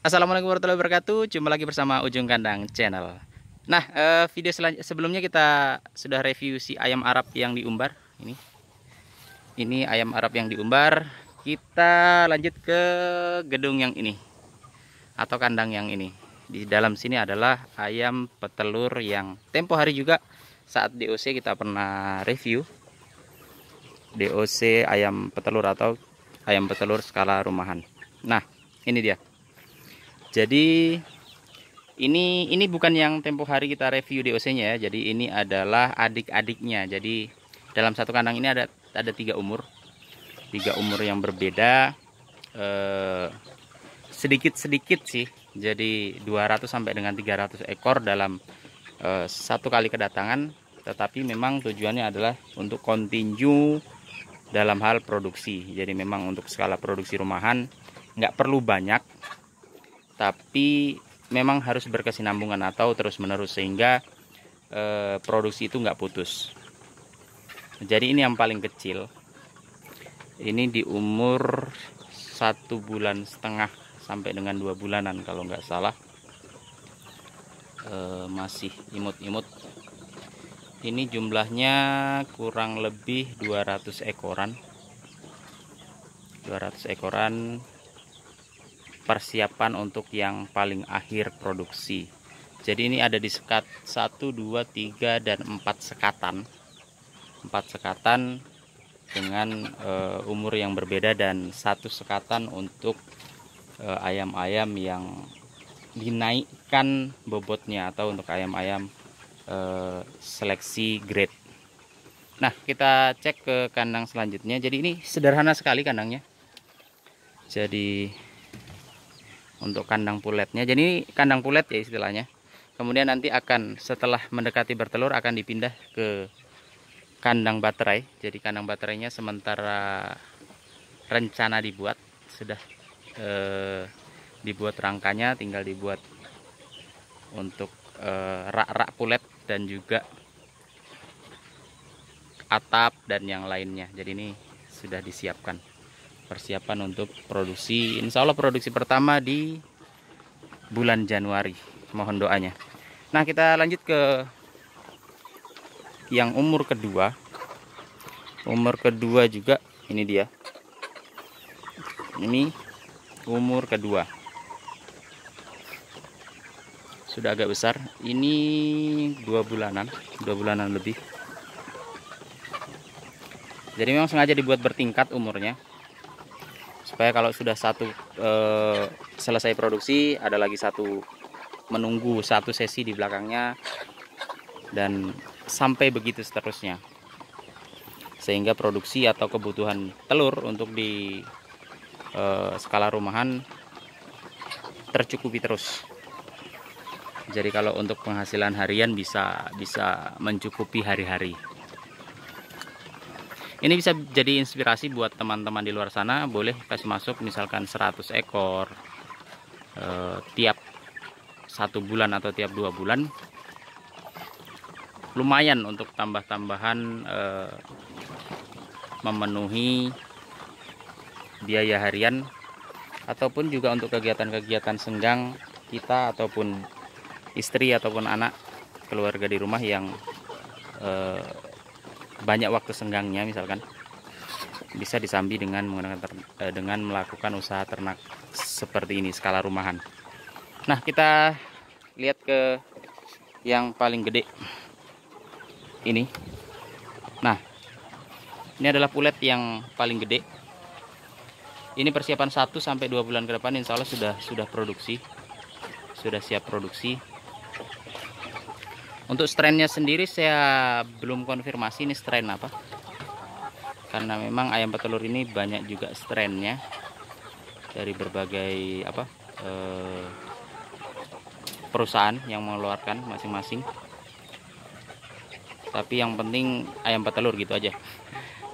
Assalamualaikum warahmatullahi wabarakatuh. Jumpa lagi bersama Ujung Kandang Channel. Nah, video sebelumnya kita sudah review si ayam Arab yang diumbar. Ini ayam Arab yang diumbar. Kita lanjut ke gedung yang ini atau kandang yang ini. Di dalam sini adalah ayam petelur yang tempo hari juga saat DOC kita pernah review. DOC ayam petelur atau ayam petelur skala rumahan. Nah, ini dia. Jadi ini bukan yang tempo hari kita review DOC-nya ya. Jadi ini adalah adik-adiknya. Jadi dalam satu kandang ini ada 3 umur. 3 umur yang berbeda. Sedikit-sedikit sih. Jadi 200 sampai dengan 300 ekor dalam satu kali kedatangan. Tetapi memang tujuannya adalah untuk continue dalam hal produksi. Jadi memang untuk skala produksi rumahan nggak perlu banyak, tapi memang harus berkesinambungan atau terus menerus sehingga produksi itu nggak putus. Jadi ini yang paling kecil, ini di umur 1,5 bulan sampai dengan 2 bulanan kalau nggak salah. Masih imut-imut. Ini jumlahnya kurang lebih 200 ekoran. 200 ekoran persiapan untuk yang paling akhir produksi. Jadi ini ada di sekat 1, 2, 3, dan 4 sekatan. 4 sekatan dengan umur yang berbeda dan 1 sekatan untuk ayam-ayam yang dinaikkan bobotnya atau untuk ayam-ayam seleksi grade. Nah, kita cek ke kandang selanjutnya. Jadi ini sederhana sekali kandangnya. Jadi untuk kandang puletnya, jadi kandang pulet ya istilahnya. Kemudian nanti akan setelah mendekati bertelur akan dipindah ke kandang baterai. Jadi kandang baterainya sementara rencana dibuat, sudah dibuat rangkanya, tinggal dibuat untuk rak-rak pulet dan juga atap dan yang lainnya. Jadi ini sudah disiapkan persiapan untuk produksi, insya Allah produksi pertama di bulan Januari, mohon doanya. Nah, kita lanjut ke yang umur kedua. Umur kedua juga ini dia, ini umur kedua, sudah agak besar. Ini 2 bulanan lebih. Jadi memang sengaja dibuat bertingkat umurnya, supaya kalau sudah satu selesai produksi, ada lagi satu menunggu satu sesi di belakangnya, dan sampai begitu seterusnya, sehingga produksi atau kebutuhan telur untuk di skala rumahan tercukupi terus. Jadi kalau untuk penghasilan harian bisa mencukupi hari-hari. Ini bisa jadi inspirasi buat teman-teman di luar sana. Boleh kasih masuk misalkan 100 ekor tiap 1 bulan atau tiap 2 bulan. Lumayan untuk tambah-tambahan memenuhi biaya harian, ataupun juga untuk kegiatan-kegiatan senggang kita ataupun istri ataupun anak keluarga di rumah yang banyak waktu senggangnya, misalkan bisa disambi dengan melakukan usaha ternak seperti ini skala rumahan. Nah, kita lihat ke yang paling gede ini. Nah, ini adalah pulet yang paling gede. Ini persiapan 1 sampai 2 bulan ke depan, insya Allah sudah produksi, sudah siap produksi. Untuk strainnya sendiri saya belum konfirmasi ini strain apa, karena memang ayam petelur ini banyak juga strainnya dari berbagai perusahaan yang mengeluarkan masing-masing. Tapi yang penting ayam petelur gitu aja,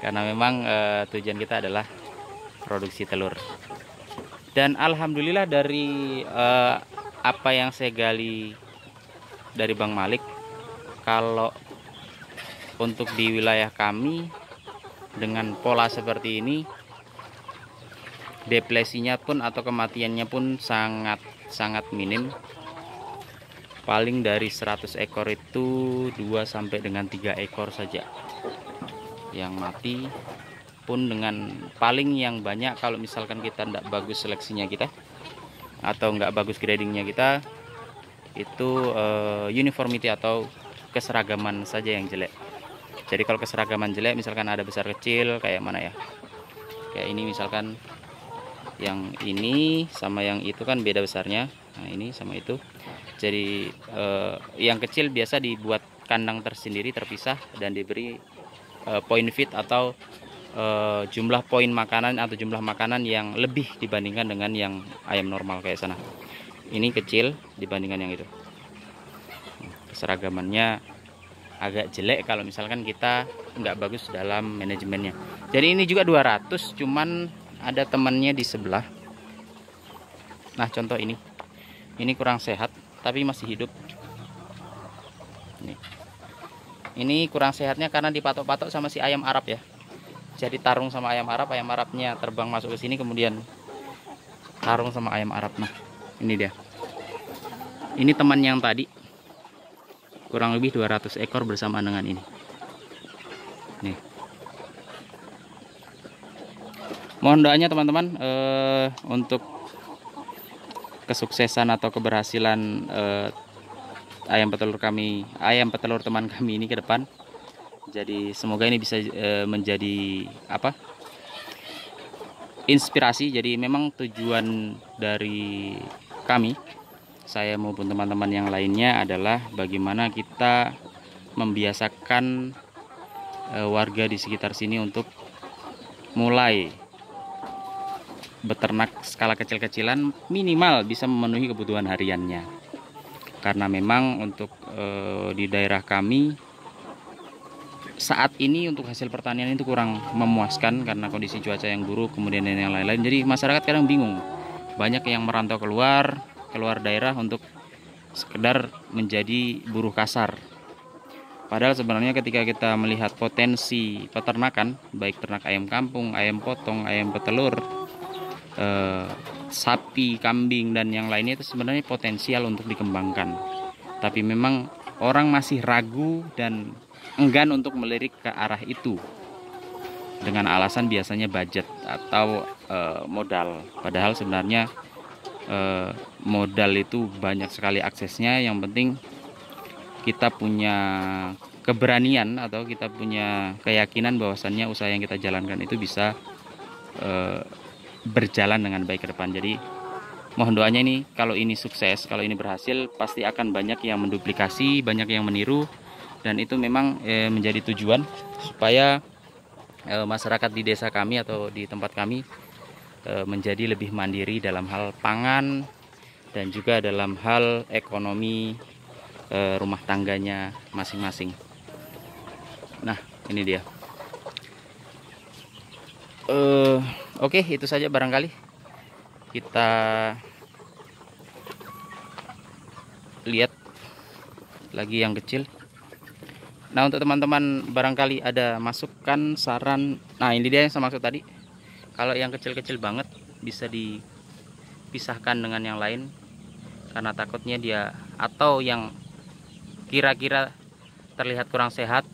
karena memang tujuan kita adalah produksi telur. Dan alhamdulillah dari apa yang saya gali dari Bang Malik, kalau untuk di wilayah kami dengan pola seperti ini depresinya pun atau kematiannya pun sangat minim. Paling dari 100 ekor itu 2 sampai dengan 3 ekor saja yang mati, pun dengan paling yang banyak kalau misalkan kita tidak bagus seleksinya kita atau nggak bagus gradingnya kita, itu uniformity atau keseragaman saja yang jelek. Jadi kalau keseragaman jelek, misalkan ada besar kecil kayak mana ya, kayak ini misalkan, yang ini sama yang itu kan beda besarnya. Nah ini sama itu, jadi yang kecil biasa dibuat kandang tersendiri terpisah dan diberi point feed atau jumlah poin makanan atau jumlah makanan yang lebih dibandingkan dengan yang ayam normal kayak sana. Ini kecil dibandingkan yang itu. Keseragamannya agak jelek kalau misalkan kita nggak bagus dalam manajemennya. Jadi ini juga 200, cuman ada temannya di sebelah. Nah contoh ini kurang sehat tapi masih hidup. Ini kurang sehatnya karena dipatok-patok sama si ayam Arab ya. Jadi tarung sama ayam Arabnya terbang masuk ke sini, kemudian tarung sama ayam Arab. Nah ini dia, ini teman yang tadi, kurang lebih 200 ekor bersamaan dengan ini. Nih, mohon doanya teman-teman untuk kesuksesan atau keberhasilan ayam petelur teman kami ini ke depan. Jadi semoga ini bisa menjadi inspirasi. Jadi memang tujuan dari kami, saya maupun teman-teman yang lainnya, adalah bagaimana kita membiasakan warga di sekitar sini untuk mulai beternak skala kecil-kecilan, minimal bisa memenuhi kebutuhan hariannya. Karena memang untuk di daerah kami saat ini untuk hasil pertanian itu kurang memuaskan karena kondisi cuaca yang buruk, kemudian yang lain-lain. Jadi masyarakat kadang bingung, banyak yang merantau keluar daerah untuk sekedar menjadi buruh kasar. Padahal sebenarnya ketika kita melihat potensi peternakan, baik ternak ayam kampung, ayam potong, ayam petelur, sapi, kambing, dan yang lainnya, itu sebenarnya potensial untuk dikembangkan. Tapi memang orang masih ragu dan enggan untuk melirik ke arah itu dengan alasan biasanya budget atau modal. Padahal sebenarnya modal itu banyak sekali aksesnya. Yang penting kita punya keberanian atau kita punya keyakinan bahwasannya usaha yang kita jalankan itu bisa berjalan dengan baik ke depan. Jadi mohon doanya ini, kalau ini sukses, kalau ini berhasil, pasti akan banyak yang menduplikasi, banyak yang meniru. Dan itu memang menjadi tujuan supaya masyarakat di desa kami atau di tempat kami menjadi lebih mandiri dalam hal pangan dan juga dalam hal ekonomi rumah tangganya masing-masing. Nah ini dia. Oke, itu saja barangkali. Kita lihat lagi yang kecil. Nah untuk teman-teman barangkali ada masukan, saran. Nah ini dia yang saya maksud tadi. Kalau yang kecil-kecil banget bisa dipisahkan dengan yang lain, karena takutnya dia, atau yang kira-kira terlihat kurang sehat,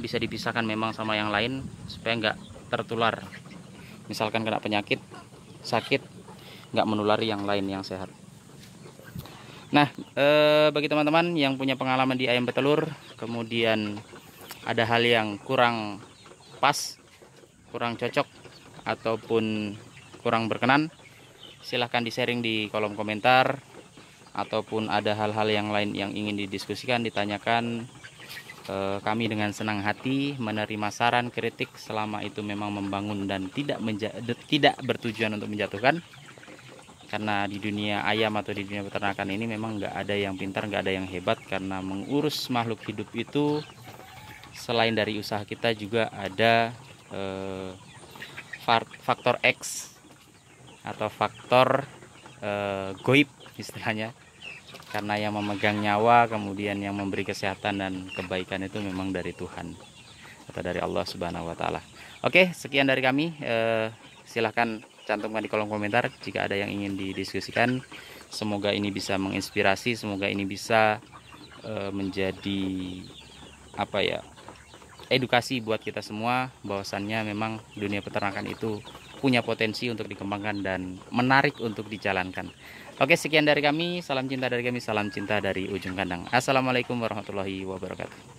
bisa dipisahkan memang sama yang lain supaya nggak tertular. Misalkan kena penyakit, sakit, nggak menulari yang lain yang sehat. Nah, bagi teman-teman yang punya pengalaman di ayam petelur, kemudian ada hal yang kurang pas, kurang cocok, ataupun kurang berkenan, silahkan di-sharing di kolom komentar. Ataupun ada hal-hal yang lain yang ingin didiskusikan, ditanyakan, kami dengan senang hati menerima saran, kritik, selama itu memang membangun dan tidak bertujuan untuk menjatuhkan. Karena di dunia ayam atau di dunia peternakan ini memang nggak ada yang pintar, nggak ada yang hebat. Karena mengurus makhluk hidup itu, selain dari usaha kita, juga ada faktor X atau faktor goib istilahnya. Karena yang memegang nyawa, kemudian yang memberi kesehatan dan kebaikan itu memang dari Tuhan atau dari Allah Subhanahu wa Ta'ala. Oke, sekian dari kami. silahkan cantumkan di kolom komentar jika ada yang ingin didiskusikan. Semoga ini bisa menginspirasi, semoga ini bisa menjadi apa ya, edukasi buat kita semua, bahwasannya memang dunia peternakan itu punya potensi untuk dikembangkan dan menarik untuk dijalankan. Oke, sekian dari kami, salam cinta dari kami, salam cinta dari ujung kandang. Assalamualaikum warahmatullahi wabarakatuh.